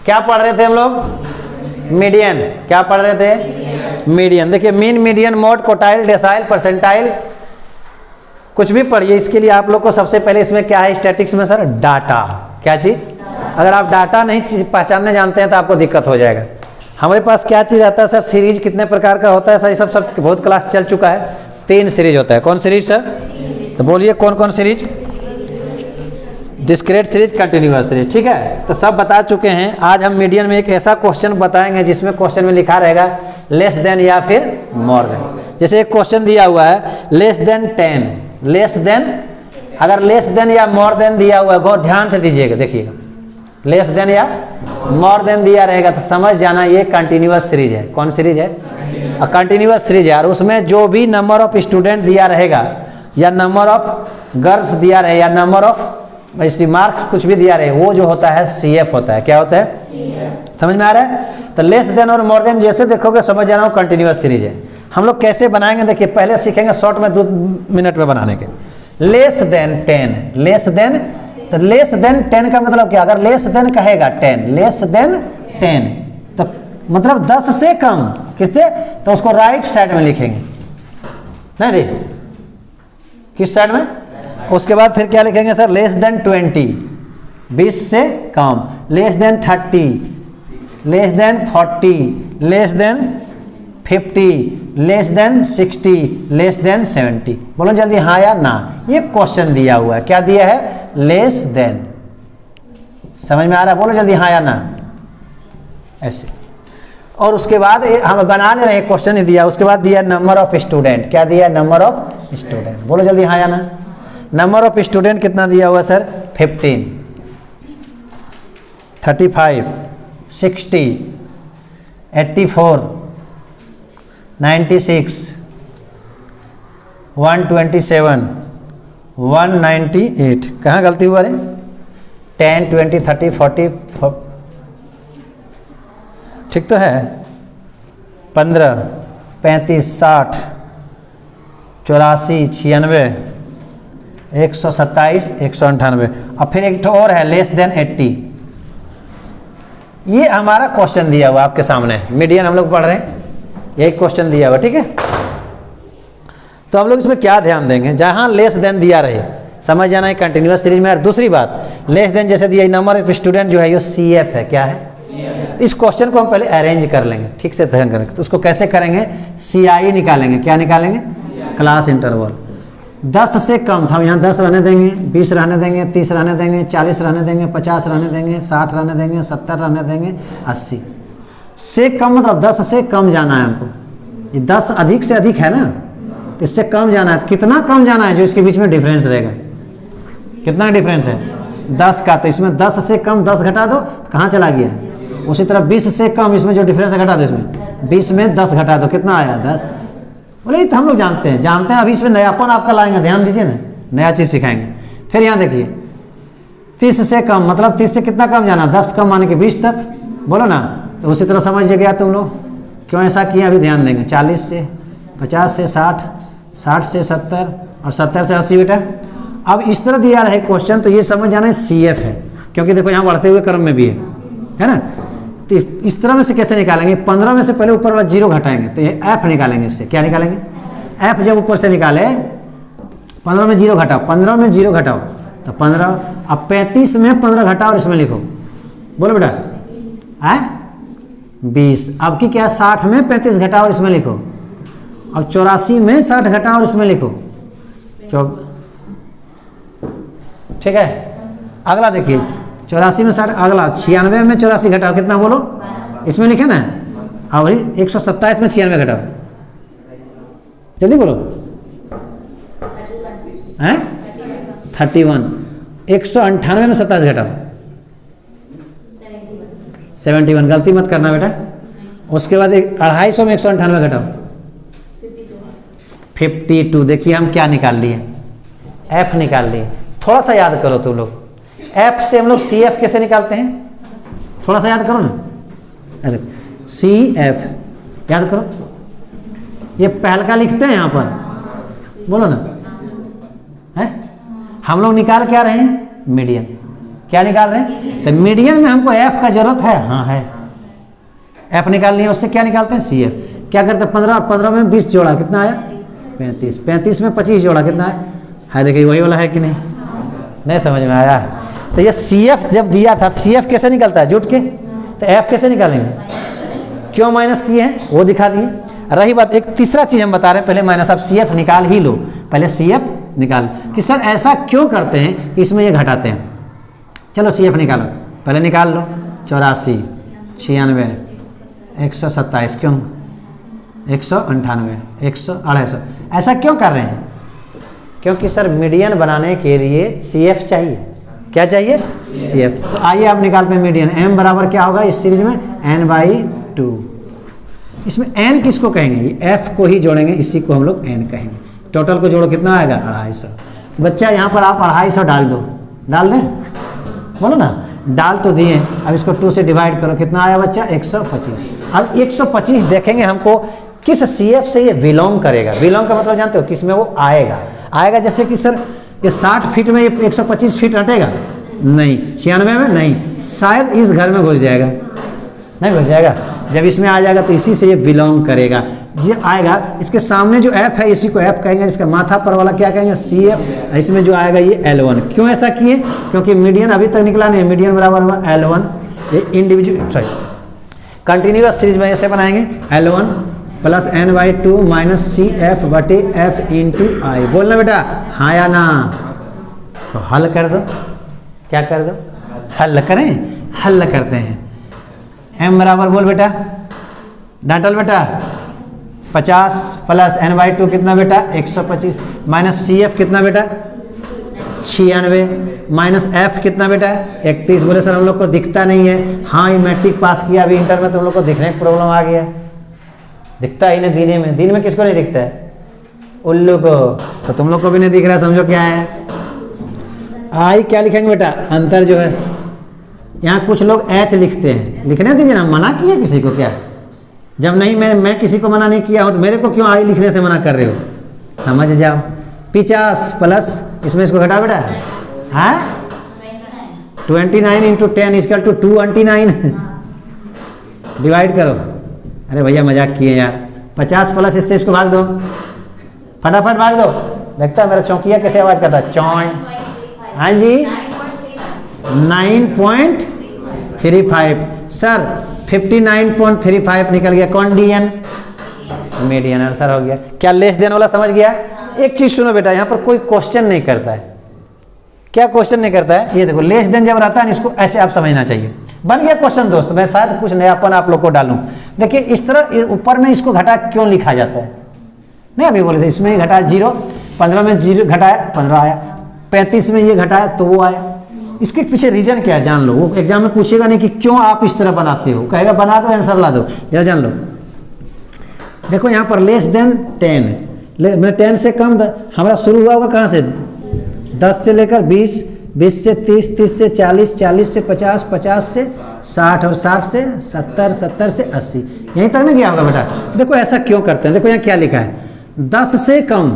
क्या पढ़ रहे थे हम लोग? मीडियन। क्या पढ़ रहे थे? मीडियन। देखिए mean, median, mode, quartile, decyl, percentile, कुछ भी पढ़िए। इसके लिए आप लोग को सबसे पहले इसमें क्या है स्टैटिक्स में सर? डाटा। क्या चीज? अगर आप डाटा नहीं पहचानने जानते हैं तो आपको दिक्कत हो जाएगा। हमारे पास क्या चीज आता है सर? सीरीज कितने प्रकार का होता है सर? ये सब बहुत क्लास चल चुका है। 3 सीरीज होता है। कौन सीरीज सर? तो बोलिए कौन कौन series? Discrete series, continuous series. ठीक है, तो सब बता चुके हैं। आज हम मीडियन में एक ऐसा क्वेश्चन बताएंगे जिसमें क्वेश्चन में लिखा रहेगा लेस देन या फिर मोर देन। जैसे एक क्वेश्चन दिया हुआ है लेस देन 10, लेस देन, अगर लेस देन या मोर देन दिया हुआ है, गौर ध्यान से दीजिएगा, देखिएगा लेस देन या मोर देन दिया रहेगा तो समझ जाना ये कंटिन्यूअस सीरीज है। कौन सीरीज है? कंटिन्यूअस सीरीज है। और उसमें जो भी नंबर ऑफ स्टूडेंट दिया रहेगा या नंबर ऑफ गर्ल्स दिया रहे या नंबर ऑफ मार्क्स कुछ भी दिया रहे, वो जो होता है CF होता है। क्या होता है? CF। समझ में आ रहा है? तो लेस देन और मोर देन जैसे देखोगे समझ जाना कंटिन्यूअस सीरीज है। हम लोग कैसे बनाएंगे देखिए, पहले सीखेंगे शॉर्ट में 2 मिनट में बनाने के। लेस देन 10, लेस देन, तो लेस देन 10 का मतलब क्या? अगर लेस देन कहेगा 10, लेस देन 10 तो मतलब 10 से कम। किससे? तो उसको राइट साइड में लिखेंगे, नहीं रे, किस साइड में? उसके बाद फिर क्या लिखेंगे सर? लेस देन 20, 20 से कम। Less than 30, less than 40, less than 50, less than 60, less than 70। बोलो जल्दी हाँ या ना। ये क्वेश्चन दिया हुआ है, क्या दिया है? Less than. समझ में आ रहा है? बोलो जल्दी हाँ या ना, ऐसे। और उसके बाद हम बना नहीं रहे, क्वेश्चन ही दिया। उसके बाद दिया नंबर ऑफ स्टूडेंट। क्या दिया? Number of student. बोलो जल्दी हाँ या ना। नंबर ऑफ स्टूडेंट कितना दिया हुआ सर? 15, 35, 60, 84, 96, 127, 198। कहाँ गलती हुआ रे? 10, 20, 30, 40, ठीक तो है? 15, 35, 60, 84, 96, 127, 198। अब फिर एक और है लेस देन 80। ये हमारा क्वेश्चन दिया हुआ आपके सामने, मीडियन हम लोग पढ़ रहे हैं, यही क्वेश्चन दिया हुआ। ठीक है, तो हम लोग इसमें क्या ध्यान देंगे? जहां लेस देन दिया रहे समझ जाना है कंटिन्यूअस सीरीज में। और दूसरी बात, लेस देन जैसे दिया नंबर ऑफ स्टूडेंट जो है ये CF है। क्या है? तो इस क्वेश्चन को हम पहले अरेंज कर लेंगे, ठीक से ध्यान करेंगे। तो उसको कैसे करेंगे? CI निकालेंगे। क्या निकालेंगे? Class interval. 10 से कम था, यहाँ 10 रहने देंगे, 20 रहने देंगे, 30 रहने देंगे, 40 रहने देंगे, 50 रहने देंगे, 60 रहने देंगे, 70 रहने देंगे, 80 से कम। मतलब 10 से कम जाना है हमको। ये 10 अधिक से अधिक है ना, तो इससे कम जाना है। तो कितना कम जाना है? जो इसके बीच में डिफरेंस रहेगा, कितना डिफरेंस है? 10 का। तो इसमें 10 से कम 10 घटा दो, कहाँ चला गया? उसी तरह 20 से कम इसमें जो डिफरेंस है घटा दो, इसमें 20 में 10 घटा दो, कितना आया? 10। बोले ये तो हम लोग जानते हैं। अभी इसमें नयापन आपका लाएंगे, ध्यान दीजिए ना, नया चीज़ सिखाएंगे। फिर यहाँ देखिए 30 से कम, मतलब 30 से कितना कम जाना? 10 कम माने कि 20 तक, बोलो ना। तो उसी तरह समझ गया तुम लोग क्यों ऐसा किया, अभी ध्यान देंगे। 40 से 50 से 60, 60 से 70 और 70 से 80 बेटा। अब इस तरह दिया रहे क्वेश्चन तो ये समझ जाना है CF है, क्योंकि देखो यहाँ बढ़ते हुए क्रम में भी है ना। तो इस तरह में से कैसे निकालेंगे? 15 में से पहले ऊपर वाला 0 घटाएंगे तो ये F निकालेंगे। इससे क्या निकालेंगे? F जब ऊपर से निकाले 15 में 0 घटाओ, 15 में 0 घटाओ तो 15। अब 35 में 15 घटाओ और इसमें लिखो, बोलो बेटा है 20। अब की क्या? 60 में 35 घटाओ और इसमें लिखो। और 84 में 60 घटाओ और इसमें लिखो। ठीक है, अगला देखिए 84 में 60, अगला 96 में 84 घटाओ, कितना बोलो? इसमें लिखे ना। हाँ भाई 127 में 96 घटाओ, जल्दी बोलो। हैं 31। 198 में 27 घटाओ, 71। गलती मत करना बेटा। उसके बाद 250 में 198 घटाओ, 52। देखिए हम क्या निकाल लिए? F निकाल लिए। थोड़ा सा याद करो तुम लोग, F से हम लोग CF कैसे निकालते हैं? थोड़ा सा याद करो ना। अरे CF याद करो, ये पहल का लिखते हैं यहाँ पर, बोलो ना। है हम लोग निकाल क्या रहे हैं? मीडियन। क्या निकाल रहे हैं? तो मीडियन में हमको एफ का जरूरत है, हाँ है, एफ निकालनी है, उससे क्या निकालते हैं? C F. क्या करते हैं? 15 और 15 में 20 जोड़ा, कितना आया? 35। 35 में 25 जोड़ा, कितना है? देखिए वही वाला है कि नहीं? नहीं समझ में आया? तो ये सी एफ जब दिया था, सी एफ कैसे निकलता है? जुट के। तो एफ कैसे निकालेंगे? क्यों माइनस किए हैं वो दिखा दिए। रही बात, एक तीसरा चीज़ हम बता रहे हैं, पहले माइनस, आप सी एफ निकाल ही लो, पहले सी एफ निकाल कि सर ऐसा क्यों करते हैं कि इसमें ये घटाते हैं। चलो सी एफ निकालो, पहले निकाल लो। 84, 96, 127, क्यों 198, 100, ऐसा क्यों कर रहे हैं? क्योंकि सर मीडियन बनाने के लिए सी एफ चाहिए। क्या चाहिए? C F. तो आइए आप निकालते हैं मीडियन। एम बराबर क्या होगा इस सीरीज में? n/2। इसमें n किसको कहेंगे? एफ को ही जोड़ेंगे, इसी को हम लोग n कहेंगे। टोटल को जोड़ो, कितना आएगा? 250। बच्चा यहाँ पर आप 250 डाल दो, डाल दें, बोलो ना, डाल तो दिए। अब इसको 2 से डिवाइड करो, कितना आया बच्चा? 125। अब 125 देखेंगे हमको किस सी एफ से ये बिलोंग करेगा। बिलोंग का मतलब जानते हो? किस में वो आएगा? आएगा जैसे कि सर ये 60 फीट में ये 125 फीट हटेगा? नहीं। 96 में? नहीं। शायद इस घर में घुस जाएगा, नहीं घुस जाएगा। जब इसमें आ जाएगा तो इसी से ये बिलोंग करेगा, ये आएगा। इसके सामने जो एफ है इसी को एफ कहेंगे, इसका माथा पर वाला क्या कहेंगे? C F. इसमें जो आएगा ये L1। क्यों ऐसा किए? क्योंकि मीडियन अभी तक निकला नहीं, मीडियन बराबर होगा L1। ये इंडिविजुअल सॉरी कंटिन्यूअस सीरीज में ऐसे बनाएंगे, L1 plus n/2 minus C F बटे एफ इंटू आई। बोलना बेटा हाँ या ना? तो हल कर दो। क्या कर दो? हल करें। हल करते हैं। m बराबर बोल बेटा, डांटल बेटा 50 प्लस n/2 कितना बेटा? 125 माइनस सी एफ कितना बेटा? 96 माइनस एफ कितना बेटा? 31। बोले सर हम लोग को दिखता नहीं है। हाँ ये मैट्रिक पास किया, अभी इंटर में तुम लोग को दिखने की प्रॉब्लम आ गया, दिखता ही नहीं दिन में। दिन में किसको नहीं दिखता है? उल्लू को। तो तुम लोग को भी नहीं दिख रहा, समझो क्या है। आई क्या लिखेंगे बेटा? अंतर जो है, यहाँ कुछ लोग एच लिखते हैं, लिखने दीजिए ना, मना किया किसी को क्या? जब नहीं मैं किसी को मना नहीं किया हूँ तो मेरे को क्यों आई लिखने से मना कर रहे हो? समझ जाओ। 50 प्लस इसमें इसको घटा बेटा, हाँ 29 इंटू 10 इक्वल टू 229 डिवाइड करो। अरे भैया मजाक किए यार। 50 प्लस इससे इसको भाग दो, फटाफट भाग दो। देखता है मेरा चौकिया कैसे आवाज करता है? चौं। हाँ जी 9.35 सर 59.35 निकल गया। कॉन्डियन मीडियन आंसर हो गया। क्या लेस देन वाला समझ गया? एक चीज सुनो बेटा, यहाँ पर कोई क्वेश्चन नहीं करता है। क्या क्वेश्चन नहीं करता है? ये देखो लेस देन जब रहता है इसको ऐसे आप समझना चाहिए। बन गया क्वेश्चन दोस्त। मैं शायद कुछ नयापन आप लोग को डालूं। देखिए इस तरह ऊपर में इसको घटा क्यों लिखा जाता है? नहीं अभी बोले थे इसमें ही घटाया 0, 15 में 0 घटाया 15 आया, 35 में ये घटाया तो वो आया। इसके पीछे रीजन क्या है जान लो। वो एग्जाम में पूछेगा नहीं कि क्यों आप इस तरह बनाते हो, कहेगा बना दो आंसर ला दो। जरा जान लो। देखो यहाँ पर लेस देन 10, मैं 10 से कम हमारा शुरू हुआ होगा कहाँ से? 10 से लेकर 20, 20 से 30, 30 से 40, 40 से 50, 50 से 60 और 60 से 70, 70 से 80, यहीं तक नहीं गया होगा बेटा। देखो ऐसा क्यों करते हैं? देखो यहाँ क्या लिखा है? 10 से कम।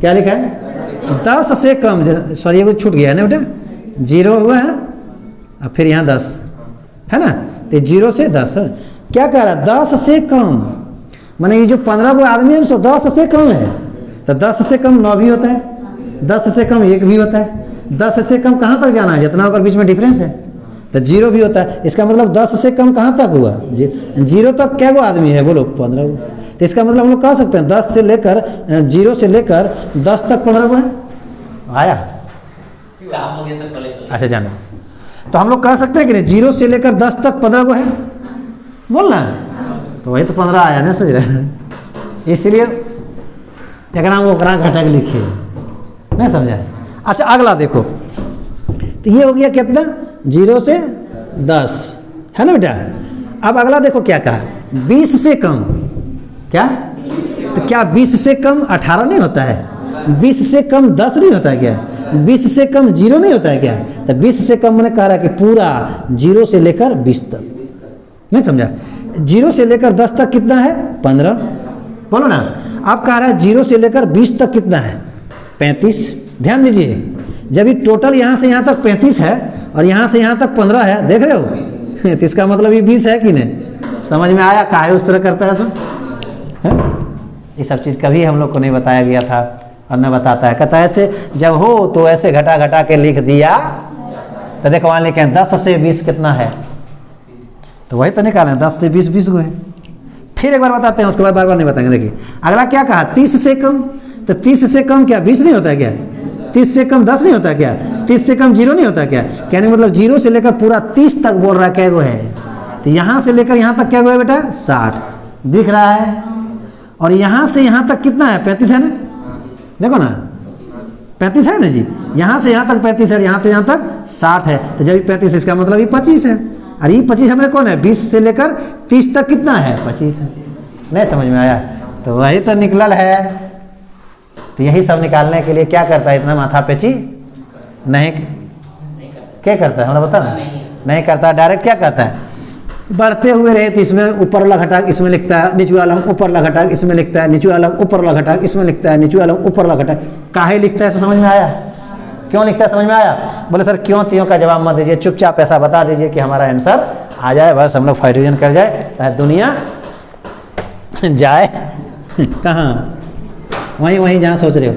क्या लिखा है? 10 से कम। सॉरी ये कुछ छूट गया है ना बेटा, 0 हुआ है और फिर यहाँ 10 है ना, तो 0 से 10 क्या कह रहा है? 10 से कम, माने ये जो 15 को आदमी है 10 से कम है। तो 10 से कम 9 भी होता है, 10 से कम 1 भी होता है, 10 से कम कहाँ तक जाना है? जितना होकर बीच में डिफरेंस है तो 0 भी होता है। इसका मतलब 10 से कम कहाँ तक हुआ? 0 तक क्या वो आदमी है? बोलो 15 को। तो इसका मतलब हम लोग कह सकते हैं 10 से लेकर 0 से लेकर 10 तक 15 को है। आया? अच्छा जाना। तो हम लोग कह सकते हैं कि नहीं 0 से लेकर 10 तक 15 को है, बोलना है तो वही तो 15 आया ना, समझ रहे? इसलिए एक नाम वो घटा के लिखिए, नहीं समझा? अच्छा अगला देखो, तो ये हो गया कितना? 0 से 10 है ना बेटा। अब अगला देखो क्या कहा? 20 से कम। क्या? तो क्या 20 से कम 18 नहीं होता है? 20 से कम 10 नहीं होता है क्या? 20 से कम 0 नहीं होता है क्या? तो 20 से कम मैंने कह रहा कि पूरा 0 से लेकर 20 तक, नहीं समझा? 0 से लेकर 10 तक कितना है? 15। बोलो ना। आप कह रहा है 0 से लेकर 20 तक कितना है? 35। ध्यान दीजिए, जब ये टोटल यहाँ से यहाँ तक 35 है और यहाँ से यहाँ तक 15 है, देख रहे हो तो इसका मतलब ये 20 है कि नहीं? समझ में आया काहे उस तरह करता है सब? ये सब चीज़ कभी हम लोग को नहीं बताया गया था और न बताता है। कहता है ऐसे जब हो तो ऐसे घटा घटा के लिख दिया, तो देखो वहाँ लिखे 10 से 20 कितना है, तो वही तो निकालें 10 से 20 20 गो है। फिर एक बार बताते हैं, उसके बाद बार बार नहीं बताएंगे। देखिए अगला क्या कहा, 30 से कम, तो 30 से कम क्या 20 नहीं होता है क्या? 30 से कम 10 नहीं होता क्या? 30 से कम 0 नहीं होता क्या? कहने मतलब 0 से लेकर पूरा 30 तक बोल रहा है क्या गो है, तो यहाँ से लेकर यहाँ तक क्या गो है बेटा 60 दिख रहा है, और यहाँ से यहाँ तक कितना है 35 है ना, देखो ना 35 है ना जी, यहाँ से यहाँ तक 35 है, यहाँ से यहाँ तक 60 है, तो जब 35 इसका मतलब ये 25 है, और ये 25 हमने कौन है 20 से लेकर 30 तक कितना है 25 है। नहीं समझ में आया? तो वही तो निकलल है। तो यही सब निकालने के लिए क्या करता है, इतना माथा पेची नहीं क्या करता है, हमारा बता नहीं करता, डायरेक्ट क्या करता है, बढ़ते हुए रहे तो इसमें ऊपर वाला घटाक इसमें लिखता है, नीचे वाला ऊपर वाला घटाक इसमें लिखता है, नीचे वाला ऊपर वाला घटाक इसमें लिखता है, नीचे वाला ऊपर वाला घटाक काहे लिखता है, समझ में आया? क्यों लिखता है समझ में आया? बोले सर क्यों त्यों का जवाब मत दीजिए, चुपचाप ऐसा बता दीजिए कि हमारा आंसर आ जाए, बस हम लोग फाइट कर जाए, ताकि दुनिया जाए कहाँ, वहीं जहाँ सोच रहे हो।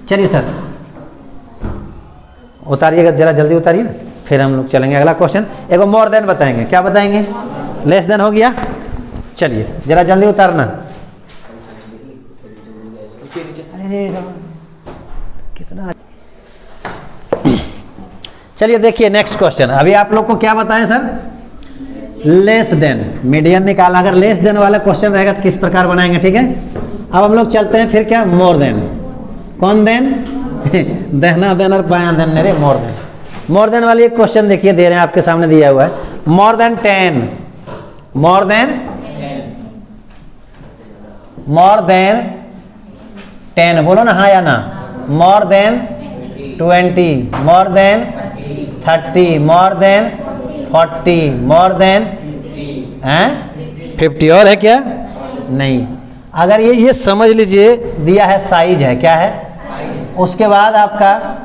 चलिए सर उतारिएगा, जरा जल्दी उतारिए ना, फिर हम लोग चलेंगे अगला क्वेश्चन। एगो मोर देन बताएंगे, क्या बताएंगे? लेस देन हो गया, चलिए जरा जल्दी उतारना। कितना चलिए देखिए नेक्स्ट क्वेश्चन। अभी आप लोग को क्या बताएं सर, लेस देन मीडियन निकाला। अगर लेस देन वाला क्वेश्चन रहेगा तो किस प्रकार बनाएंगे, ठीक है। अब हम लोग चलते हैं फिर क्या, मोर देन। कौन देन दहना देन और बायां देन, मेरे मोर देन। मोर देन वाली एक क्वेश्चन देखिए, दे रहे हैं आपके सामने दिया हुआ है, मोर देन 10, मोर देन 10, बोलो ना हाँ या ना, more than 20, more than 30, more than 40, more than 50, और है क्या? नहीं। अगर ये समझ लीजिए दिया है साइज है, क्या है, उसके बाद आपका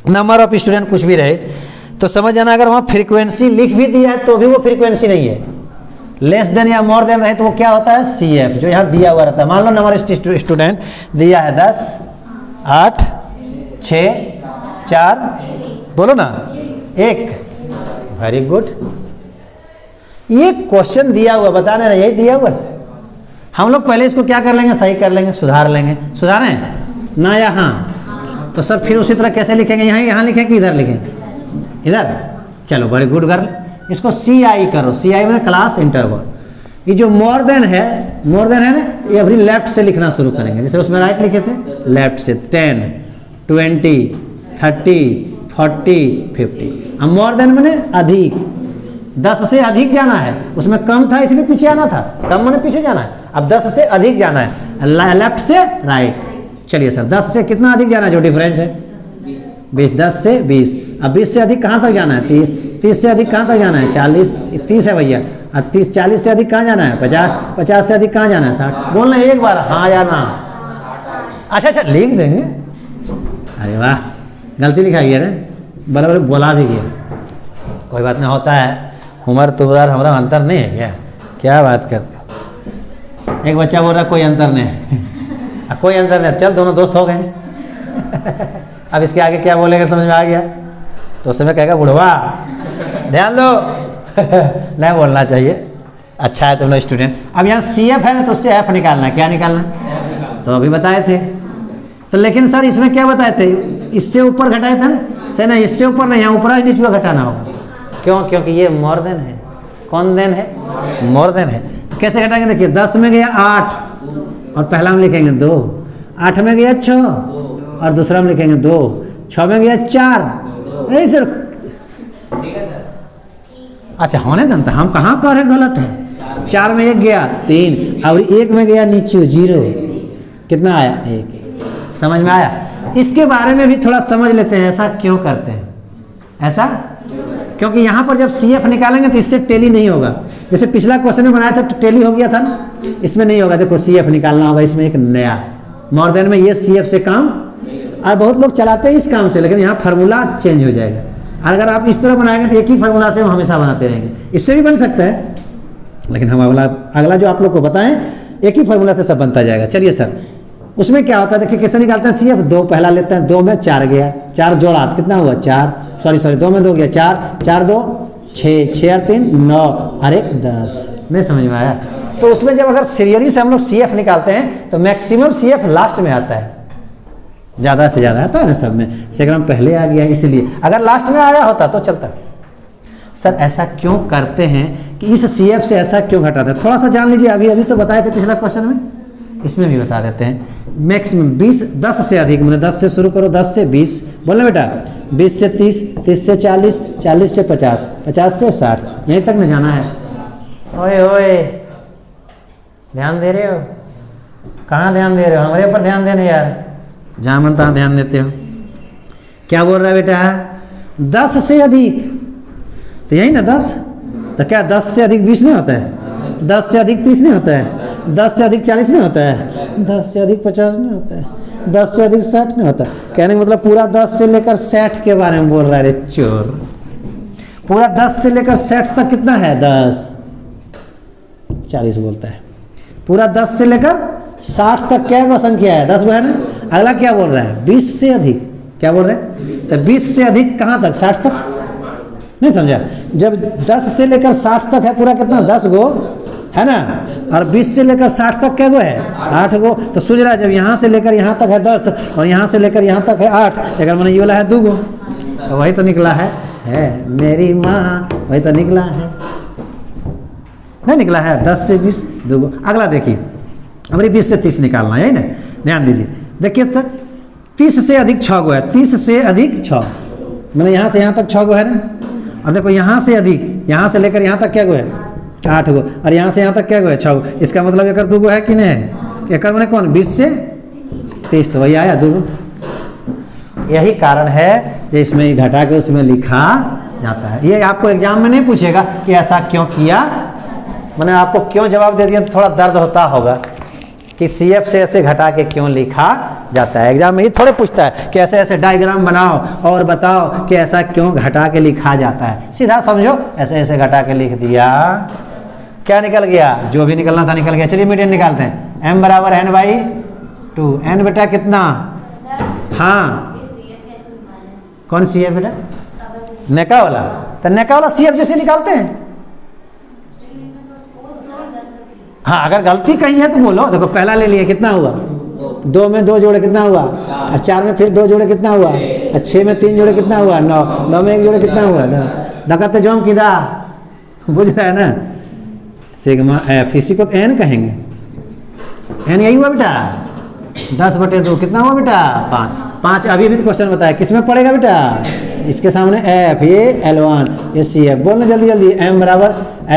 नंबर ऑफ स्टूडेंट कुछ भी रहे तो समझ जाना, अगर वहाँ फ्रीक्वेंसी लिख भी दिया है तो भी वो फ्रीक्वेंसी नहीं है। लेस देन या मोर देन रहे तो वो क्या होता है, CF, जो यहाँ दिया हुआ रहता है। मान लो नंबर स्टूडेंट दिया है 10, 8, 6, 4, बोलो ना 1, वेरी गुड। ये क्वेश्चन दिया हुआ, बताने रहे यही दिया हुआ। हम लोग पहले इसको क्या कर लेंगे, सही कर लेंगे, सुधार लेंगे। सुधारें ना या हाँ, तो सर फिर उसी तरह कैसे लिखेंगे, यहाँ लिखें कि इधर लिखें, इधर। चलो बड़े गुड गर्ल, इसको CI करो, CI में क्लास इंटरवल। ये जो मोर देन है ना, ये अभी लेफ्ट से लिखना शुरू करेंगे, जैसे उसमें राइट लिखे थे, लेफ्ट से 10, 20, 30, 40, 50। अब मोर देन मैंने अधिक, 10 से अधिक जाना है, उसमें कम था इसलिए पीछे आना था, कम मैंने पीछे जाना है। अब 10 से अधिक जाना है, लेफ्ट से राइट। चलिए सर 10 से कितना अधिक जाना है, जो डिफरेंस है 20, 10 से 20। अब 20 से अधिक कहाँ तक जाना है, 30, 30 से अधिक कहाँ तक जाना है, 40, 30 है भैया। अब 30, 40 से अधिक कहाँ जाना है, 50, 50 से अधिक कहाँ जाना है, 60। बोलना एक बार हाँ या ना। अच्छा लिख देंगे। अरे वाह, गलती लिखा गया रे, बराबर बोला भी गया, कोई बात नहीं, होता है। उम्र तुम्हारा हमारा अंतर नहीं है क्या बात करते। एक बच्चा बोल रहा कोई अंतर नहीं कोई अंतर नहीं, चल दोनों दोस्त हो गए अब इसके आगे क्या बोलेगा समझ में आ गया, तो उस समय कहेगा बुढ़वा ध्यान दो नहीं बोलना चाहिए। अच्छा है तुम लोग स्टूडेंट। अब यहाँ CF है ना, तो उससे F निकालना है, क्या निकालना, तो अभी बताए थे। तो लेकिन सर इसमें क्या बताए थे, इससे ऊपर घटाए थे ना, से ना इससे ऊपर नहीं, यहाँ ऊपर नीचे घटाना होगा। क्यों, क्योंकि ये मोर देन है। कौन देन है, मोर देन है। कैसे घटाएंगे, देखिए 10 में गया 8 और पहला में लिखेंगे 2, 8 में गया 6 और दूसरा में लिखेंगे 2, 6 में गया 4, यही सर। अच्छा होने देता, हम कहाँ कह रहे गलत है। 4 में 1 गया 3 और 1 में गया नीचे 0, कितना आया 1। समझ में आया। इसके बारे में भी थोड़ा समझ लेते हैं, ऐसा क्यों करते हैं, ऐसा क्योंकि यहाँ पर जब CF निकालेंगे तो इससे टेली नहीं होगा। जैसे पिछला क्वेश्चन में बनाया था तो टेली हो गया था ना, इसमें नहीं होगा। देखो CF निकालना होगा, इसमें एक नया मोर देन में ये CF से काम, और बहुत लोग चलाते हैं इस काम से, लेकिन यहाँ फार्मूला चेंज हो जाएगा। अगर आप इस तरह बनाएंगे तो एक ही फार्मूला से हम हमेशा बनाते रहेंगे। इससे भी बन सकता है, लेकिन हम अगला जो आप लोग को बताएं एक ही फार्मूला से सब बनता जाएगा। चलिए सर, उसमें क्या होता है देखिए कैसे निकालते हैं। CF 2 पहला लेते हैं, 2 में 4 गया, 4 जोड़ा कितना हुआ 4, सॉरी 2 में 2 गया 4, 4 2 6, 6 और 3 9 और 1 10। नहीं समझ में आया? तो उसमें जब अगर सीरियली से हम लोग CF निकालते हैं तो मैक्सिमम CF लास्ट में आता है, ज़्यादा से ज़्यादा आता है ना सब में, सेकंड पहले आ गया इसलिए। अगर लास्ट में आया होता तो चलता। सर ऐसा क्यों करते हैं कि इस CF से ऐसा क्यों घटाते हैं, थोड़ा सा जान लीजिए। अभी तो बताए थे पिछला क्वेश्चन में, इसमें भी बता देते हैं। मैक्सिमम 20 10 से अधिक, मतलब 10 से शुरू करो, 10 से 20 बोलना बेटा, 20 से 30, 30 से 40, 40 से 50, 50 से 60, यहीं तक न जाना है। ओए ओए ध्यान दे रहे हो? कहाँ ध्यान दे रहे हो? हमारे ऊपर ध्यान देने यार, जहाँ मन तहाँ ध्यान देते हो। क्या बोल रहा है बेटा? 10 से अधिक, तो यही ना 10, तो क्या 10 से अधिक 20 नहीं होता है? 10 से अधिक 30 नहीं होता है? 10 से अधिक 40 नहीं होता है? 10 से अधिक 50 नहीं होता है? 10 से अधिक 60 नहीं होता? कहने का मतलब पूरा 10 से लेकर 60 के बारे में बोल रहा है रे चोर। पूरा 10 से लेकर 60 तक कितना है? 10 40 बोलता है। पूरा 10 से लेकर 60 तक क्या गो संख्या है? 10 गो है ना। अगला क्या बोल रहा है? 20 से अधिक, क्या बोल रहे हैं? तो 20 से अधिक कहाँ तक? 60 तक। नहीं समझा? जब 10 से लेकर 60 तक है पूरा कितना? 10 गो है ना, और 20 से लेकर 60 तक क्या गो है? 8 गो। तो सूझ रहा है जब यहाँ से लेकर यहाँ तक है 10 और यहाँ से लेकर यहाँ तक है 8, अगर मैंने ये वाला है 2 गो, तो वही तो निकला है मेरी माँ, वही तो निकला है, नहीं निकला है? 10 से 20 2 गो। अगला देखिए, हमारी 20 से 30 निकालना है ना, ध्यान दीजिए। देखिए सर 30 से अधिक 6 गो है, 30 से अधिक 6, मैंने यहाँ से यहाँ तक 6 गो है ना, और देखो यहाँ से अधिक, यहाँ से लेकर यहाँ तक क्या गो है? 8 गो, और यहाँ से यहाँ तक क्या गो है? 6 गो। इसका मतलब एक 2 गो है कि नहीं है? एक मैंने कौन 20 से 30, तो वही आया 2 गो। यही कारण है जो इसमें घटा के उसमें लिखा जाता है। ये आपको एग्जाम में नहीं पूछेगा कि ऐसा क्यों किया, मैंने आपको क्यों जवाब दे दिया, तो थोड़ा दर्द होता होगा कि CF से ऐसे घटा के क्यों लिखा जाता है। एग्जाम में ये थोड़े पूछता है कि ऐसे ऐसे डायग्राम बनाओ और बताओ कि ऐसा क्यों घटा के लिखा जाता है। सीधा समझो, ऐसे ऐसे घटा के लिख दिया, क्या निकल गया? जो भी निकलना था निकल गया। चलिए मीडियन निकालते हैं। m बराबर n/2। n बेटा कितना? हाँ कौन CF बेटा? नेका वाला। तो नेका वाला CF जैसे निकालते हैं। हाँ अगर गलती कहीं है तो बोलो। देखो पहला ले लिए, कितना हुआ? 2 में 2 जोड़े कितना हुआ? और 4 में फिर 2 जोड़े कितना हुआ? और 6 में 3 जोड़े कितना हुआ? 9, 9 में 1 जोड़े कितना हुआ? दकते जोम किदा, बुझ रहा है ना? सिग्मा F, इसी को n कहेंगे। n यही हुआ बेटा, 10/2 कितना हुआ बेटा? 5। अभी भी तो क्वेश्चन बताया किसमें पड़ेगा बेटा? इसके सामने F, ये L1, ये CF। बोलना जल्दी जल्दी। m बराबर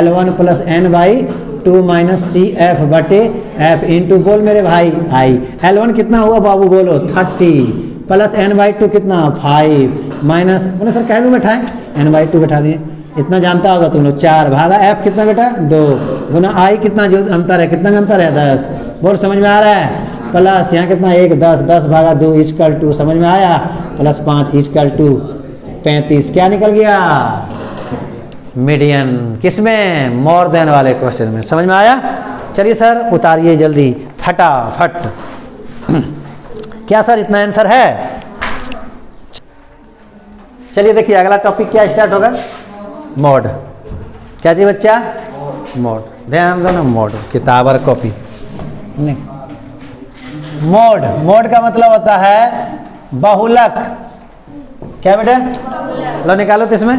L1 + n/2 - CF बटे F इंटू, बोल मेरे भाई i। L1 कितना हुआ बाबू? बोलो 30 + n/2 कितना? 5 माइनस, बोले सर कह लूँ बैठाएं, n/2 बैठा दिए, इतना जानता होगा तुम लोग। 4 भागा F कितना बेटा? 2 गुना i कितना जो अंतर है, कितना अंतर है? 10। बोल समझ में आ रहा है? प्लस यहाँ कितना? 1 10, 10 भागा 2 = 2, समझ में आया? +5 = 35। क्या निकल गया? मीडियन। किसमें? मोर देन वाले क्वेश्चन में। समझ में आया? चलिए सर उतारिए जल्दी फटाफट। क्या सर इतना आंसर है? चलिए देखिए अगला टॉपिक क्या स्टार्ट होगा? मोड। क्या जी बच्चा? मोड। ध्यान दो ना, मोड किताब और कॉपी नहीं। मोड, मोड का मतलब होता है बहुलक। क्या बेटा? लो निकालो तो इसमें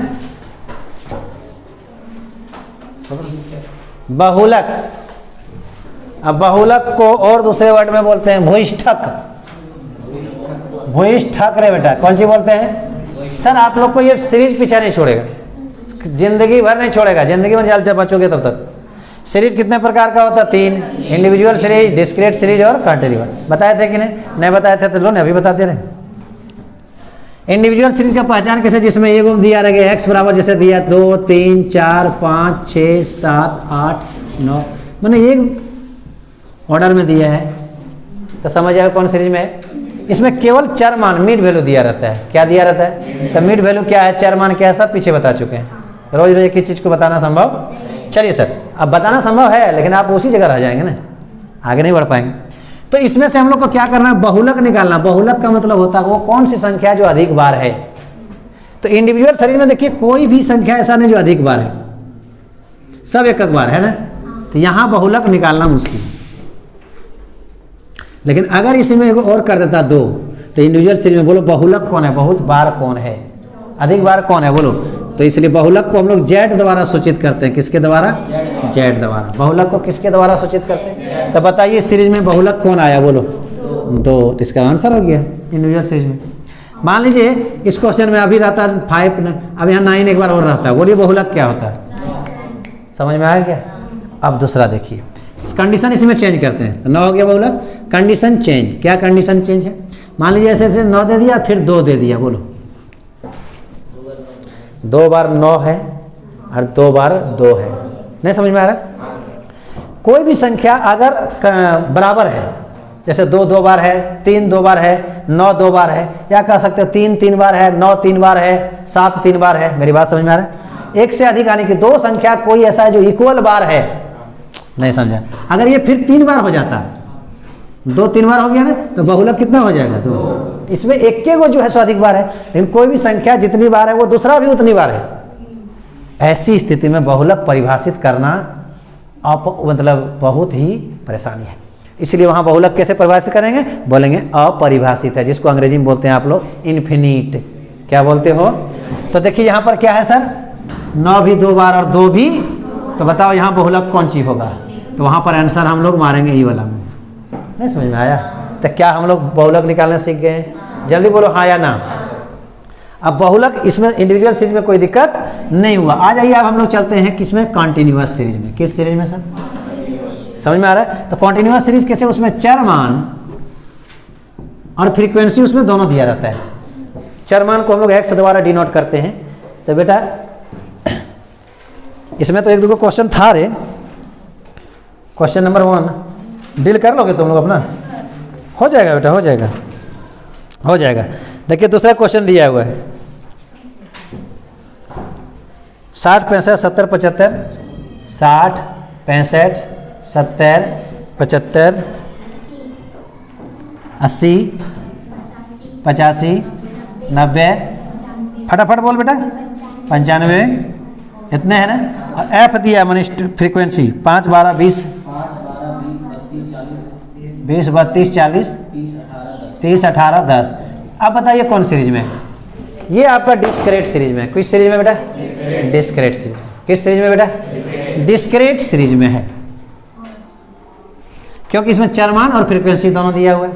बहुलक। अब बहुलक को और दूसरे वर्ड में बोलते हैं भूइष्ठक। भूइष्ठक रे बेटा, कौन सी बोलते हैं? सर आप लोग को ये सीरीज पीछे नहीं छोड़ेगा, जिंदगी भर नहीं छोड़ेगा, जिंदगी भर जाल बचोगे तब तक। सीरीज कितने प्रकार का होता है? 3, इंडिविजुअल सीरीज, डिस्क्रीट सीरीज और कंटीन्यूअस। बताए थे कि नहीं बताए थे? तो लो नहीं, अभी बताते रहे। इंडिविजुअल सीरीज का पहचान कैसे? जिसमें एक दिया रहेगा x बराबर जैसे दिया 2 3 4 5 6 7 8 9, मैंने एक ऑर्डर में दिया है, तो समझ जाएगा कौन सीरीज में है। इसमें केवल चर मान मिड वैल्यू दिया रहता है। क्या दिया रहता है? तो मिड वैल्यू क्या है, चर मान क्या है, सब पीछे बता चुके हैं। रोज रोज एक ही चीज़ को बताना संभव, चलिए सर अब बताना संभव है लेकिन आप उसी जगह रह जाएंगे ना, आगे नहीं बढ़ पाएंगे। तो इसमें से हम लोग को क्या करना है, बहुलक निकालना। बहुलक का मतलब होता है वो कौन सी संख्या जो अधिक बार है। तो इंडिविजुअल शरीर में देखिए कोई भी संख्या ऐसा नहीं जो अधिक बार है, सब एक एक बार है ना। तो यहाँ बहुलक निकालना मुश्किल है। लेकिन अगर इसी में एगो और कर देता 2, तो इंडिविजुअल शरीर में बोलो बहुलक कौन है, बहुत बार कौन है, अधिक बार कौन है बोलो। तो इसलिए बहुलक को हम लोग जेड द्वारा सूचित करते हैं। किसके द्वारा? जेड द्वारा। बहुलक को किसके द्वारा सूचित करते हैं? तो बताइए इस सीरीज में बहुलक कौन आया बोलो? 2। तो इसका आंसर हो गया इंडिविजुअल सीरीज में। मान लीजिए इस क्वेश्चन में अभी रहता है 5, अब यहाँ 9 एक बार और रहता है, बोलिए बहुलक क्या होता है? समझ में आ गया? अब दूसरा देखिए, कंडीशन इसमें चेंज करते हैं। तो 9 हो गया बहुलक, कंडीशन चेंज। क्या कंडीशन चेंज है? मान लीजिए ऐसे ऐसे 9 दे दिया फिर 2 दे दिया, बोलो 2 बार 9 है और 2 बार 2 है। नहीं समझ में आ रहा? कोई भी संख्या अगर बराबर है, जैसे 2 2 बार है, 3 2 बार है, 9 2 बार है, या कह सकते हो 3 3 बार है, 9 3 बार है, 7 3 बार है। मेरी बात समझ में आ रहा है? एक से अधिक आने की 2 संख्या कोई ऐसा है जो इक्वल बार है, नहीं समझा? अगर ये फिर 3 बार हो जाता, 2 3 बार हो गया ना, तो बहुलक कितना हो जाएगा? 2। इसमें एक के को जो है सो अधिक बार है, लेकिन कोई भी संख्या जितनी बार है वो दूसरा भी उतनी बार है। ऐसी स्थिति में बहुलक परिभाषित करना मतलब बहुत ही परेशानी है। इसलिए वहां बहुलक कैसे परिभाषित करेंगे? बोलेंगे अपरिभाषित है, जिसको अंग्रेजी में बोलते हैं आप लोग इन्फिनिट। क्या बोलते हो? तो देखिए यहाँ पर क्या है सर, 9 भी 2 बार और 2 भी, तो बताओ यहाँ बहुलक कौन सी होगा? तो वहां पर आंसर हम लोग मारेंगे ई वाला में। नहीं समझ में आया? तो क्या हम लोग बहुलक निकालना सीख गए हैं? जल्दी बोलो हाँ या ना। अब बहुलक इसमें इंडिविजुअल सीरीज में कोई दिक्कत नहीं हुआ। आ जाइए अब हम लोग चलते हैं किसमें? कॉन्टिन्यूअस सीरीज में। किस सीरीज में सर? समझ में आ रहा है? तो कॉन्टिन्यूअस सीरीज कैसे? उसमें चर मान और फ्रीक्वेंसी उसमें दोनों दिया रहता है। चर मान को हम लोग x द्वारा डिनोट करते हैं। तो बेटा इसमें तो एक दो क्वेश्चन था रे। क्वेश्चन नंबर 1 डील कर लोगे तुम लोग अपना? हो जाएगा बेटा, हो जाएगा, हो जाएगा। देखिए दूसरा क्वेश्चन दिया हुआ है 60 65 70 75, 60 65 70 75 80 85 90, फटाफट बोल बेटा, 95, इतने हैं ना। और एफ दिया मैंने फ्रीक्वेंसी 5 12 20 20 32 40 30 18 10। अब बताइए कौन सीरीज में? ये आपका डिस्क्रीट सीरीज में। किस सीरीज में बेटा? Discrete series. किस सीरीज में बेटा? डिस्क्रीट सीरीज में है, क्योंकि इसमें चरमान और फ्रीक्वेंसी दोनों दिया हुआ है।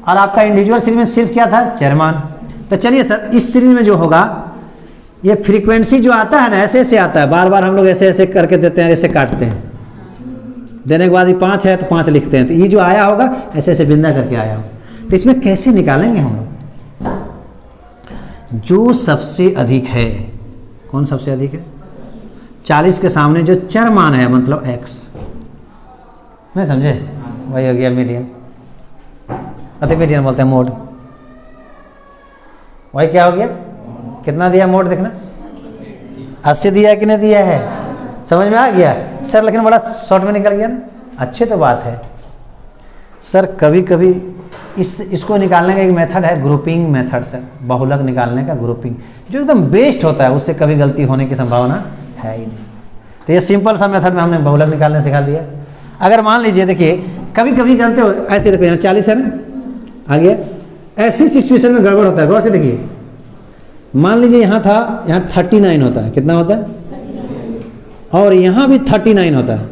और आपका इंडिविजुअल सीरीज में सिर्फ क्या था? चरमान। तो चलिए सर इस सीरीज में जो होगा, ये फ्रीक्वेंसी जो आता है ना, ऐसे ऐसे आता है, बार बार हम लोग ऐसे ऐसे करके देते हैं, ऐसे काटते हैं, देने के बाद ये 5 है तो 5 लिखते हैं। तो ये जो आया होगा ऐसे ऐसे बिंदा करके आया होगा। तो इसमें कैसे निकालेंगे हम लोग? जो सबसे अधिक है, कौन सबसे अधिक है? 40 के सामने जो चर मान है मतलब x, नहीं समझे? वही हो गया मीडियन। अति मीडियन बोलते हैं मोड। वही क्या हो गया? कितना दिया मोड? देखना 80 दिया कि नहीं दिया है? समझ में आ गया सर? लेकिन बड़ा शॉर्ट में निकल गया ना। अच्छी तो बात है सर। कभी कभी इसको निकालने का एक मेथड है ग्रुपिंग मेथड सर, बहुलक निकालने का ग्रुपिंग, जो एकदम बेस्ट होता है, उससे कभी गलती होने की संभावना है ही नहीं। तो ये सिंपल सा मेथड में हमने बहुलक निकालने सिखा दिया। अगर मान लीजिए देखिए कभी कभी जानते हो ऐसे देखो, यहाँ 40 है ना, आ गया। ऐसी सिचुएशन में गड़बड़ होता है, गौर से देखिए। मान लीजिए यहाँ था, यहाँ 39 होता है, कितना होता है? और यहाँ भी 39 होता है,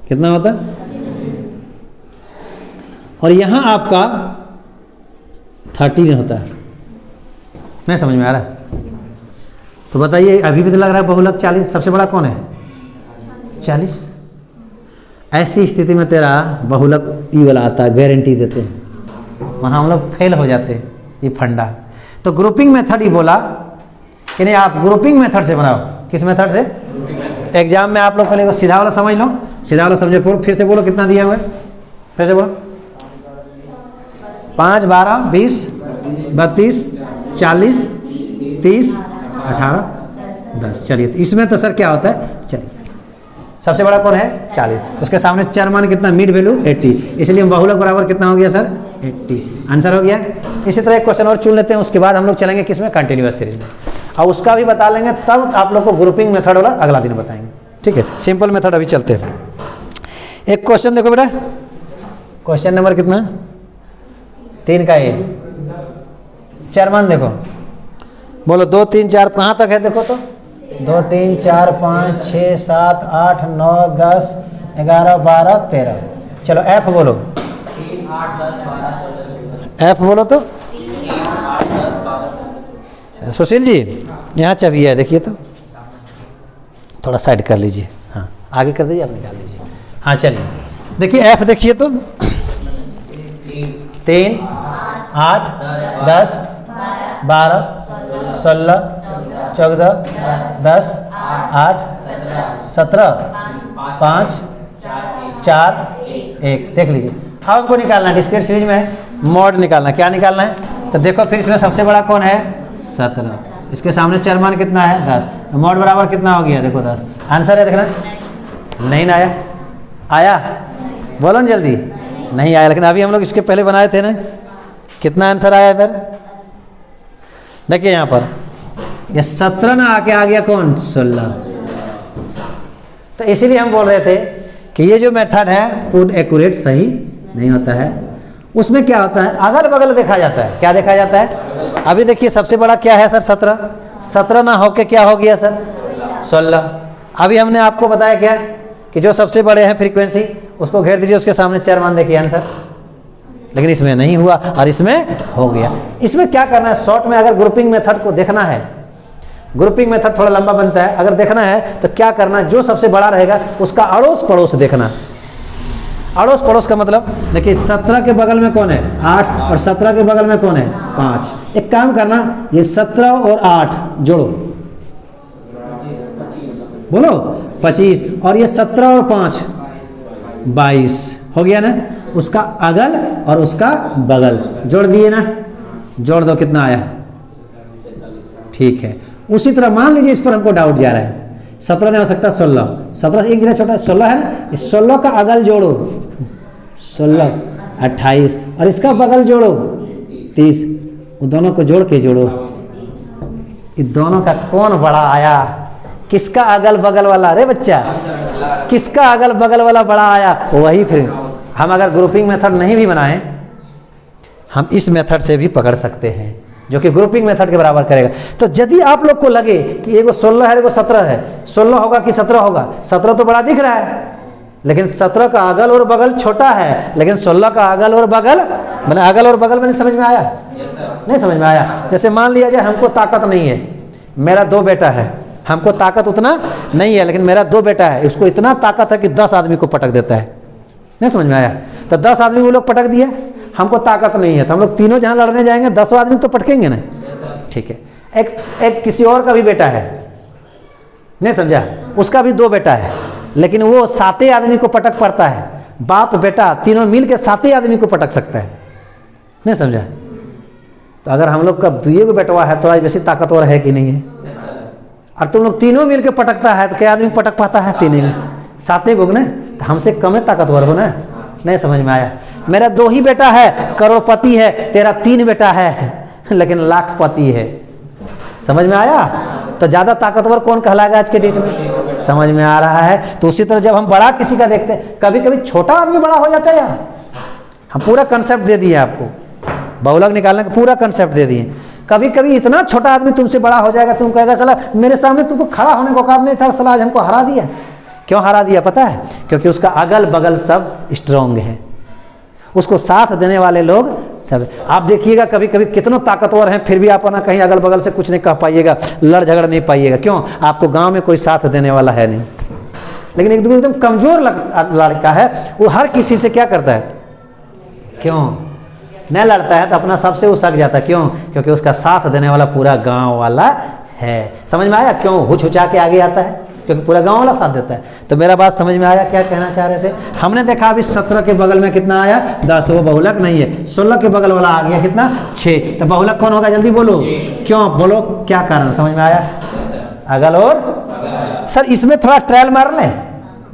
कितना होता है? और यहाँ आपका 30 होता है। नहीं समझ में आ रहा है? तो बताइए अभी भी तो लग रहा है बहुलक 40 सबसे बड़ा कौन है? 40। ऐसी स्थिति में तेरा बहुलक ई वाला आता है, गारंटी देते हैं, वहाँ हम लोग फेल हो जाते हैं। ये फंडा। तो ग्रुपिंग मेथड ही बोला कि नहीं, आप ग्रुपिंग मेथड से बनाओ। किस मेथड से? एग्जाम में आप लोग पहले सीधा वाला समझ लो, सीधा वाला समझो, फिर से बोलो कितना दिया हुआ है, फिर से बोलो। 5 12 20 32 40 30 18 10। चलिए तो इसमें तो सर क्या होता है, चलिए सबसे बड़ा कौन है 40, उसके सामने चर मान कितना, मिड वैल्यू 80, इसलिए बहुलक बराबर कितना हो गया सर 80, आंसर हो गया। इसी तरह एक क्वेश्चन और चुन लेते हैं, उसके बाद हम लोग चलेंगे किसमें, कंटिन्यूअस सीरीज में, और उसका भी बता लेंगे, तब आप लोग को ग्रुपिंग मेथड वाला अगला दिन बताएंगे, ठीक है। सिंपल मेथड अभी चलते हैं। एक क्वेश्चन देखो बेटा, क्वेश्चन नंबर कितना 3 का ये चर मान देखो, बोलो 2 3 4 कहाँ तक है, देखो तो 2 3 4 5 6 7 8 9 10 11 12 13। चलो एफ बोलो, एफ बोलो तो सुशील जी यहाँ चाबी है, देखिए तो थोड़ा साइड कर लीजिए, हाँ आगे कर दीजिए, आप निकाल लीजिए। हाँ चलिए देखिए एफ देखिए तो 3 8 10 12 16 14 10 8 17 5 4 1। देख लीजिए अब हमको निकालना है, डिस्क्रीट सीरीज में है मॉड निकालना है, क्या निकालना है, तो देखो फिर इसमें सबसे बड़ा कौन है 17, इसके सामने चर मान कितना है 10, मॉड बराबर कितना हो गया, देखो 10। आंसर है देखना, नहीं ना आया, आया बोलो ना जल्दी, नहीं आया, लेकिन अभी हम लोग इसके पहले बनाए थे ना, कितना आंसर आया फिर, देखिए यहाँ पर ये 17 ना आके आ गया कौन 16। तो इसीलिए हम बोल रहे थे कि ये जो मेथड है पूर्ण एक्यूरेट सही नहीं होता है, उसमें क्या होता है अगल बगल देखा जाता है, क्या देखा जाता है, अभी देखिए सबसे बड़ा क्या है सर 17, 17 ना होके क्या हो गया सर 16। अभी हमने आपको बताया क्या कि जो सबसे बड़े हैं फ्रीक्वेंसी उसको घेर दीजिए, उसके सामने चर मान देखिए आंसर, लेकिन इसमें नहीं हुआ और इसमें हो गया। इसमें क्या करना है, शॉर्ट में अगर ग्रुपिंग मेथड को देखना है, ग्रुपिंग मेथड थोड़ा लंबा बनता है, अगर देखना है तो क्या करना है, जो सबसे बड़ा रहेगा उसका अड़ोस पड़ोस देखना। अड़ोस पड़ोस का मतलब देखिए 17 के बगल में कौन है 8 और 17 के बगल में कौन है 5। एक काम करना, ये 17 और 8 जोड़ो, बोलो 25, और ये 17 और 5 22 हो गया ना, उसका अगल और उसका बगल जोड़ दिए ना, जोड़ दो कितना आया, ठीक है। उसी तरह मान लीजिए इस पर हमको डाउट जा रहा है, 17 नहीं हो सकता 16, 17 एक जगह छोटा 16 है ना, इस 16 का अगल जोड़ो 16 28 और इसका बगल जोड़ो 30, वो दोनों को जोड़ के जोड़ो, इन दोनों का कौन बड़ा आया, किसका अगल बगल वाला, अरे बच्चा किसका अगल बगल वाला बड़ा आया वही। फिर हम अगर ग्रुपिंग मेथड नहीं भी बनाएं, हम इस मेथड से भी पकड़ सकते हैं जो कि ग्रुपिंग मेथड के बराबर करेगा। तो यदि आप लोग को लगे कि एगो 16 है एगो 17 है, 16 होगा कि 17 होगा, 17 तो बड़ा दिख रहा है, लेकिन 17 का अगल और बगल छोटा है, लेकिन 16 का अगल और बगल, मैंने अगल और बगल में नहीं समझ में आया, नहीं समझ में आया। जैसे मान लिया जाए हमको ताकत नहीं है, मेरा 2 बेटा है, हमको ताकत उतना नहीं है, लेकिन मेरा 2 बेटा है, उसको इतना ताकत है कि 10 आदमी को पटक देता है, नहीं समझ में आया। तो 10 आदमी वो लोग पटक दिया, हमको ताकत नहीं है, तो हम लोग तीनों जहाँ लड़ने जाएंगे 10 आदमी तो पटकेंगे ना, ठीक है। एक किसी और का भी बेटा है, नहीं समझा, उसका भी 2 बेटा है, लेकिन वो 7 आदमी को पटक पड़ता है, बाप बेटा तीनों मिल के 7 आदमी को पटक सकता है, नहीं समझा। तो अगर हम लोग का 2 बेटवा है, थोड़ा वैसी ताकतवर है कि नहीं है, और तुम लोग तीनों मिल के पटकता है तो क्या आदमी पटक पाता है, 3 में 7 को ना, तो हमसे कम ताकतवर हो ना, नहीं समझ में आया। मेरा 2 ही बेटा है, करोड़पति है, तेरा 3 बेटा है लेकिन लाखपति है, समझ में आया। तो ज्यादा ताकतवर कौन कहलाएगा आज के डेट में, समझ में आ रहा है। तो उसी तरह जब हम बड़ा किसी का देखते हैं, कभी कभी छोटा आदमी बड़ा हो जाता है यार, हम पूरा कंसेप्ट दे दिए आपको, बहुलक निकालने का पूरा कंसेप्ट दे दिए। कभी कभी इतना छोटा आदमी तुमसे बड़ा हो जाएगा, तुम कहेगा साला मेरे सामने तुमको खड़ा होने को औकात नहीं था, साला आज हमको हरा दिया। क्यों हरा दिया पता है, क्योंकि उसका अगल बगल सब स्ट्रॉन्ग है, उसको साथ देने वाले लोग सब। आप देखिएगा कभी कभी कितनों ताकतवर हैं, फिर भी आप ना कहीं अगल बगल से कुछ नहीं कह पाइएगा, लड़ झगड़ नहीं पाइएगा। क्यों, आपको गांव में कोई साथ देने वाला है नहीं। लेकिन एक एकदम कमजोर लड़का है, वो हर किसी से क्या करता है, क्यों न लड़ता है, तो अपना सबसे वो सक जाता है। क्यों, क्योंकि उसका साथ देने वाला पूरा गाँव वाला है। समझ में आया, क्यों हुचहुचा के आगे आता है। क्योंकि पूरा गांव वाला साथ देता है। तो मेरा बात समझ में आया, क्या कहना चाह रहे थे? हमने देखा अभी 17 के बगल में कितना आया 10, तो वो बहुलक नहीं है। 16 के बगल वाला आ गया कितना 6, तो बहुलक कौन होगा जल्दी बोलो, क्यों बोलो, क्या कारण समझ में आया? अगल और सर इसमें थोड़ा ट्रायल मार लें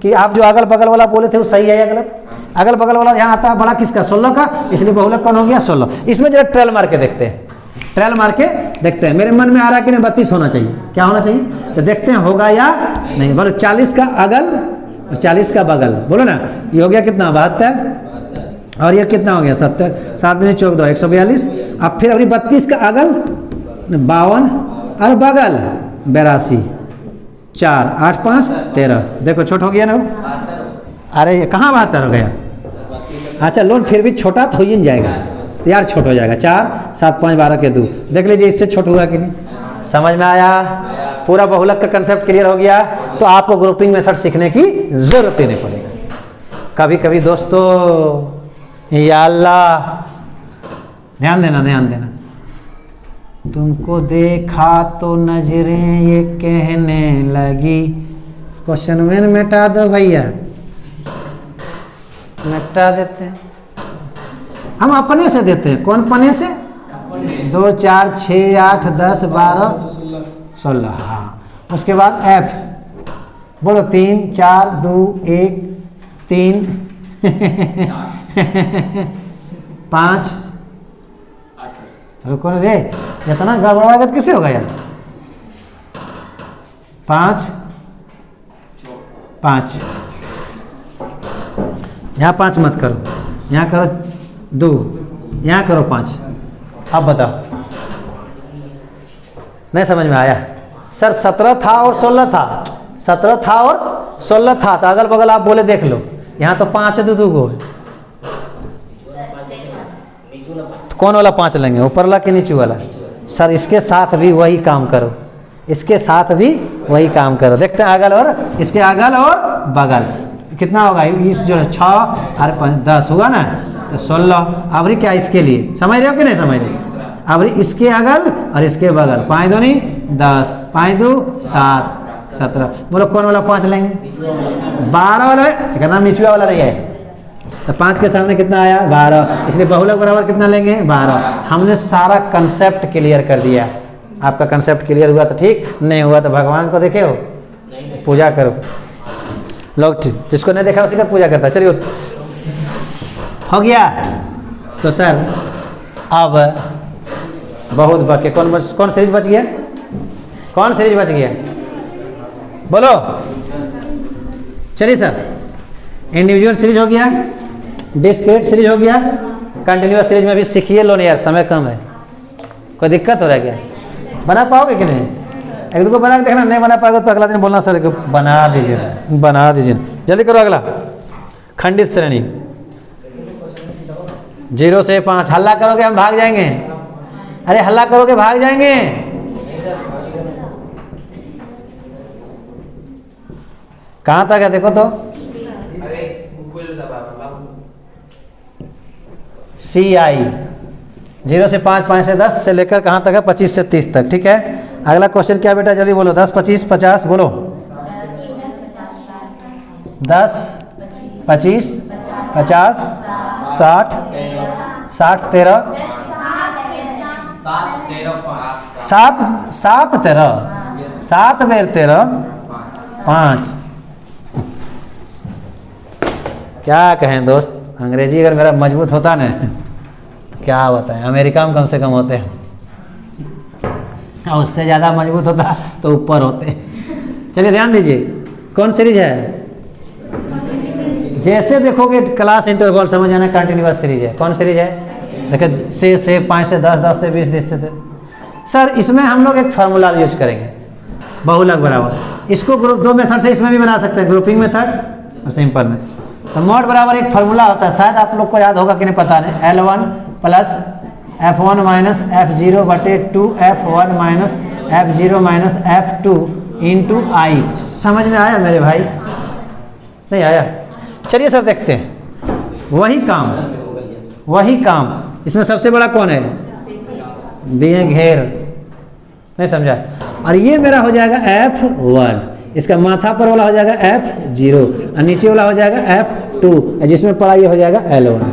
कि आप जो अगल बगल वाला बोले थे वो सही है या गलत। अगल बगल वाला यहाँ आता है बड़ा किसका 16 का, इसलिए बहुलक कौन हो गया 16। इसमें जरा ट्रायल मार के देखते हैं, ट्रायल मार के देखते हैं। मेरे मन में आ रहा है कि नहीं 32 होना चाहिए, क्या होना चाहिए, तो देखते हैं होगा या नहीं। बोलो 40 का अगल और 40 का बगल, बोलो ना, ये हो गया कितना 72 और ये कितना हो गया 70, 7 दूनी 14 142। अब फिर अभी 32 का अगल 52 और बगल 82, 4 8 5 13, देखो छोट हो गया ना। अरे ये कहाँ 72 हो गया, अच्छा लोन फिर भी छोटा तो हो ही नहीं जाएगा यार, छोट हो जाएगा। 4 7 5 12 के 2, देख लीजिए इससे छोट हुआ कि नहीं, समझ में आया? पूरा बहुलक का कंसेप्ट क्लियर हो गया। तो आपको ग्रुपिंग मेथड सीखने की जरूरत ही नहीं पड़ेगा। कभी कभी दोस्तों या अल्लाह, ध्यान देना ध्यान देना, तुमको देखा तो नजरें ये कहने लगी, क्वेश्चन में मिटा दो भैया, मिटा देते हैं हम अपने से देते हैं। कौन पने से? 2 4 6 8 10 12 16, हाँ। उसके बाद F, बोलो 3 4 2 1 3 5, रुको रे, इतना गड़बड़ाएगा तो कैसे होगा यार। 5 5, यहाँ 5 मत करो, यहाँ करो 2, यहाँ करो 5। अब बताओ, नहीं समझ में आया? सर 17 था और 16 था, 17 था और 16 था, तो अगल बगल आप बोले देख लो, यहाँ तो 5 2 2 गो है, तो कौन वाला 5 लेंगे, ऊपर वाला कि नीचे वाला? सर इसके साथ भी वही काम करो, इसके साथ भी वही काम करो। देखते हैं अगल और इसके अगल और बगल कितना होगा। इस जो 6 और 5 10 हुआ ना, तो 16। अबरी क्या इसके लिए समझ रहे हो कि नहीं समझ रहे? अबरी इसके अगल और इसके बगल, 5 दूनी 10 5 2 7 17। बोलो कौन वाला 5 लेंगे? 12 वाला है, क्या नाम नीचुआ वाला रही है, तो 5 के सामने कितना आया 12, इसलिए बहुलक बराबर कितना लेंगे 12। हमने सारा कंसेप्ट क्लियर कर दिया। आपका कंसेप्ट क्लियर हुआ तो ठीक, नहीं हुआ तो भगवान को देखे हो, पूजा करो। लोग जिसको नहीं देखा उसी का पूजा करता। चलिए हो गया। तो सर अब बहुत बचे, कौन सीरीज बच गया, कौन सीरीज बच गया बोलो। चलिए सर, इंडिविजुअल सीरीज हो गया, डिस्क्रीट सीरीज हो गया, कंटिन्यूअस सीरीज में भी सीखिए लो यार, समय कम है। कोई दिक्कत हो रहा है क्या? बना पाओगे कि नहीं? एक दो को बना के देखना, नहीं बना पाओगे तो अगला दिन बोलना सर बना दीजिए, बना दीजिए, जल्दी करो। अगला खंडित श्रेणी 0 से 5। हल्ला करोगे हम भाग जाएंगे, अरे हल्ला करोगे भाग जाएंगे। कहाँ तक है देखो तो, CI 0 से 5, 5 से 10 से लेकर कहाँ तक है 25 से 30 तक, ठीक है। अगला क्वेश्चन क्या बेटा जल्दी बोलो, 10 25 50 बोलो। 10 25 50 60 60 13 7 7 13 7 बेर 13 5। क्या कहें दोस्त, अंग्रेजी अगर मेरा मजबूत होता ना, क्या बताएं, अमेरिका में कम से कम होते हैं, उससे ज़्यादा मजबूत होता तो ऊपर होते। चलिए ध्यान दीजिए, कौन सीरीज है? जैसे देखोगे क्लास इंटरवल समझ आना, कंटिन्यूअस सीरीज है। कौन सीरीज है? देखिए से 5 से 10 10 से 20 दिखते थे। सर इसमें हम लोग एक फार्मूला यूज करेंगे, बहुलक बराबर। इसको ग्रुप 2 मेथड से इसमें भी बना सकते हैं, ग्रुपिंग मेथड और सिंपल में। तो मॉड बराबर एक फार्मूला होता है, शायद आप लोग को याद होगा कि नहीं पता नहीं, L1 plus F1 minus F0 बटे 2 F1 minus F0 minus F2 into आई। समझ में आया मेरे भाई? नहीं आया? चलिए सर देखते हैं, वही काम इसमें सबसे बड़ा कौन है? बी घेर, नहीं समझा? और ये मेरा हो जाएगा F1, इसका माथा पर वाला हो जाएगा F0 और नीचे वाला हो जाएगा F2, जिसमें पड़ा ये हो जाएगा L1।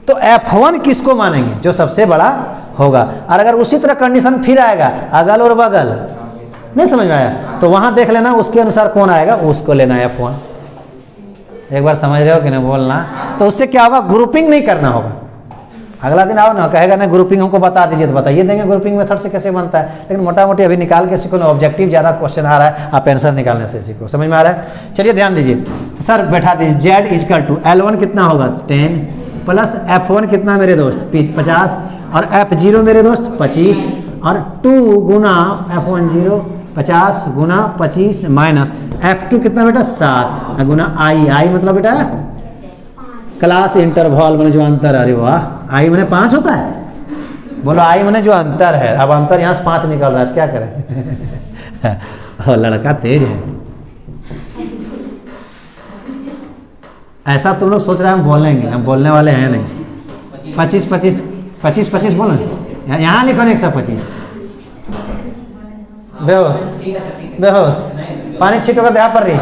तो F1 किसको मानेंगे? जो सबसे बड़ा होगा। और अगर उसी तरह कंडीशन फिर आएगा अगल और बगल, नहीं समझ में आया, तो वहां देख लेना उसके अनुसार कौन आएगा, उसको लेना है F1। एक बार समझ रहे हो कि नहीं बोलना? तो उससे क्या होगा, ग्रुपिंग नहीं करना होगा। अगला दिन आओ ना, कहेगा ना ग्रुपिंग हमको बता दीजिए, तो बताइए देंगे ग्रुपिंग मेथड से कैसे बनता है। लेकिन मोटा मोटी अभी निकाल के सीखो ना, ऑब्जेक्टिव ज़्यादा क्वेश्चन आ रहा है, आप आंसर निकालने से सीखो। समझ में आ रहा है? चलिए ध्यान दीजिए। तो सर बैठा दीजिए, Z इजकल टू L1 कितना होगा 10 प्लस F1 कितना मेरे दोस्त 50 और F0 मेरे दोस्त 25 और 2 गुना F1 0 50 गुना 25 माइनस F2 कितना बेटा 7 गुना I मतलब बेटा क्लास इंटरवल मैंने जो अंतर, अरे वाह, I मैंने 5 होता है, बोलो I मैंने जो अंतर है। अब अंतर यहाँ से 5 निकल रहा है, क्या करें? लड़का तेज है। ऐसा तुम लोग सोच रहे हैं हम बोलेंगे, हम बोलने वाले हैं नहीं। 25 बोलो, यहाँ लिखो ना 125। बेहोश पानी छीटो का दया पर रही।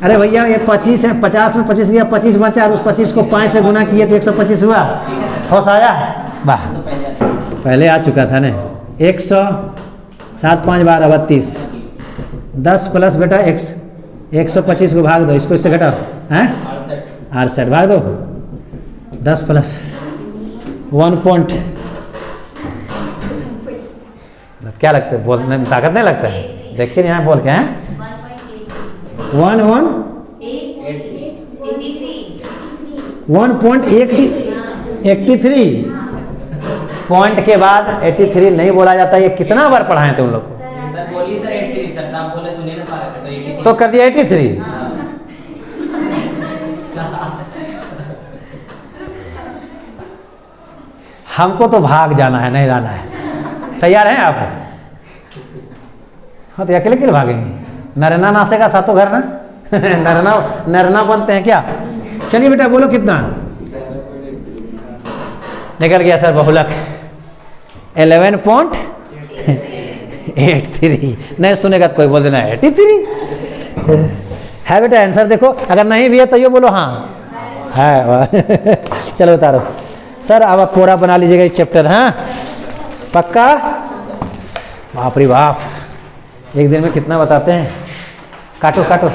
अरे भैया ये 25 है, 50 में 25 गया, 25 बचा और उस 25 को 5 से गुना किए तो 125 हुआ। होश आया? वाह, पहले आ चुका था ना। 100 7 5 12 32 10 प्लस बेटा 125 को भाग दो, इसको इससे घटाओ हैं 68 भाग दो 10 प्लस 1 पॉइंट, क्या लगता है बोलने में ताकत नहीं लगता है? देखिए यहाँ बोल के हैं 1.83 पॉइंट के बाद 83 नहीं बोला जाता। ये कितना बार पढ़ाएं तुम लोग को? तो कर दिया 83। हमको तो भाग जाना है, नहीं रहना है। तैयार हैं आप? हाँ तो अकेले क्यों भागेंगे? नरना नासेगा सातों घर ना। नरना बनते हैं क्या? चलिए बेटा बोलो कितना निकल गया सर? बहुलक 11.83। नहीं सुनेगा तो कोई बोल देना 83 है बेटा। आंसर देखो, अगर नहीं भी है तो ये बोलो हाँ है। चलो बता रहा सर, अब आप पूरा बना लीजिएगा इस चैप्टर। हाँ पक्का? बाप रे बाप, एक दिन में कितना बताते हैं? काटो काटो।